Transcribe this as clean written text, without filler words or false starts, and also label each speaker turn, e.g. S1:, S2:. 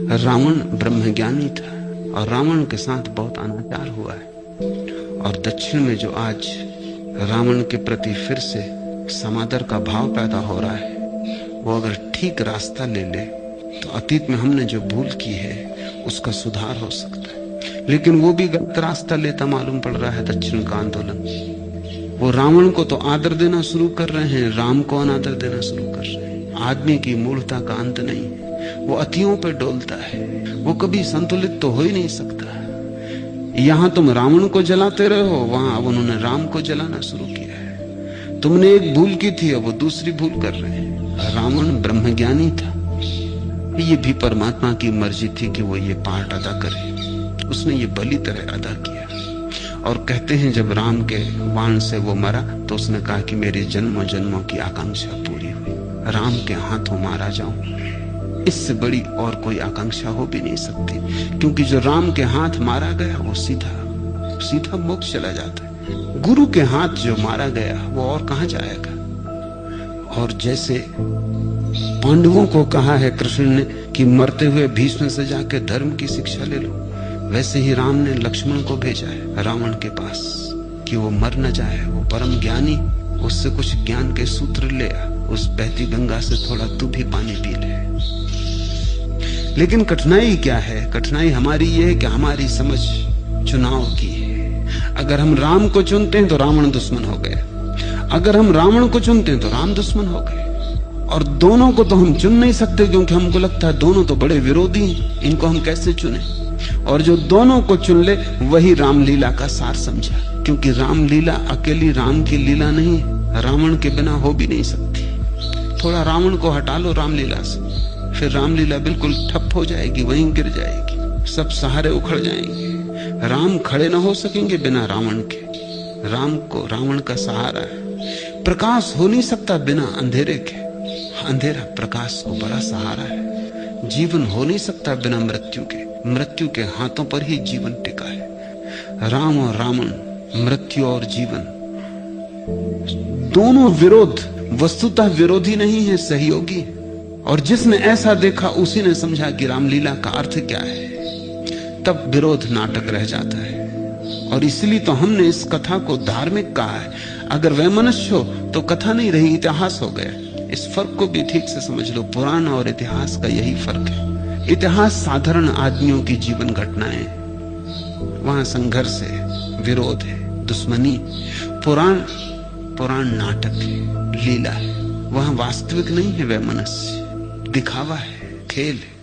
S1: रावण ब्रह्मज्ञानी था और रावण के साथ बहुत अनाचार हुआ है। और दक्षिण में जो आज रावण के प्रति फिर से समादर का भाव पैदा हो रहा है, वो अगर ठीक रास्ता ले ले तो अतीत में हमने जो भूल की है उसका सुधार हो सकता है। लेकिन वो भी गलत रास्ता लेता मालूम पड़ रहा है दक्षिण का आंदोलन। वो रावण को तो आदर देना शुरू कर रहे हैं, राम को अनादर देना शुरू कर रहे हैं। आदमी की मूढ़ता का अंत नहीं है, वो अतियों पर डोलता है, वो कभी संतुलित तो हो ही नहीं सकता। यहां तुम रावण को जलाते रहे हो, वहां अब उन्होंने राम को जलाना शुरू किया है। तुमने एक भूल की थी, अब वो दूसरी भूल कर रहे हैं। रावण ब्रह्मज्ञानी था, ये भी परमात्मा की मर्जी थी कि वो ये पार्ट अदा करे। उसने ये भली तरह अदा किया। और कहते हैं जब राम के वाण से वो मरा तो उसने कहा कि मेरी जन्मों जन्मों की आकांक्षा पूरी हुई, राम के हाथों मारा जाऊं। इससे बड़ी और कोई आकांक्षा हो भी नहीं सकती, क्योंकि जो राम के हाथ मारा गया वो सीधा सीधा मोक्ष चला जाता है। गुरु के हाथ जो मारा गया वो और कहां जाएगा। और जैसे पांडवों को कहा है कृष्ण ने कि मरते हुए भीष्म से जाके धर्म की शिक्षा ले लो, वैसे ही राम ने लक्ष्मण को भेजा है रावण के पास कि वो मर न जाए। वो परम ज्ञानी, उससे कुछ ज्ञान के सूत्र ले आ, उस बहती गंगा से थोड़ा तू भी पानी पी ले। लेकिन कठिनाई क्या है? कठिनाई हमारी ये है कि हमारी समझ चुनाव की है। अगर हम राम को चुनते हैं तो रावण दुश्मन हो गया, अगर हम रावण को चुनते हैं तो राम दुश्मन हो गए। और दोनों को तो हम चुन नहीं सकते, क्योंकि हमको लगता है दोनों तो बड़े विरोधी हैं, इनको हम कैसे चुने। और जो दोनों को चुन ले वही रामलीला का सार समझा, क्योंकि रामलीला अकेली राम की लीला नहीं, रावण के बिना हो भी नहीं सकती। थोड़ा रावण को हटा लो रामलीला से, फिर रामलीला बिल्कुल ठप हो जाएगी, वहीं गिर जाएगी, सब सहारे उखड़ जाएंगे। राम खड़े ना हो सकेंगे बिना रावण के। राम को रावण का सहारा है। प्रकाश हो नहीं सकता बिना अंधेरे के, अंधेरा प्रकाश को बड़ा सहारा है। जीवन हो नहीं सकता बिना मृत्यु के, मृत्यु के हाथों पर ही जीवन टिका है। राम और रावण, मृत्यु और जीवन, दोनों विरोध वस्तुतः विरोधी नहीं है, सहयोगी। और जिसने ऐसा देखा उसी ने समझा कि रामलीला का अर्थ क्या है। तब विरोध नाटक रह जाता है। और इसलिए तो हमने इस कथा को धार्मिक कहा है। अगर वह मनुष्य हो तो कथा नहीं रही, इतिहास हो गया। इस फर्क को भी ठीक से समझ लो, पुराण और इतिहास का यही फर्क है। इतिहास साधारण आदमियों की जीवन घटनाएं, वहां संघर्ष है, विरोध है, दुश्मनी। पुराण नाटक है, लीला है। वहां वास्तविक नहीं है, वह मनुष्य दिखावा है, खेल है।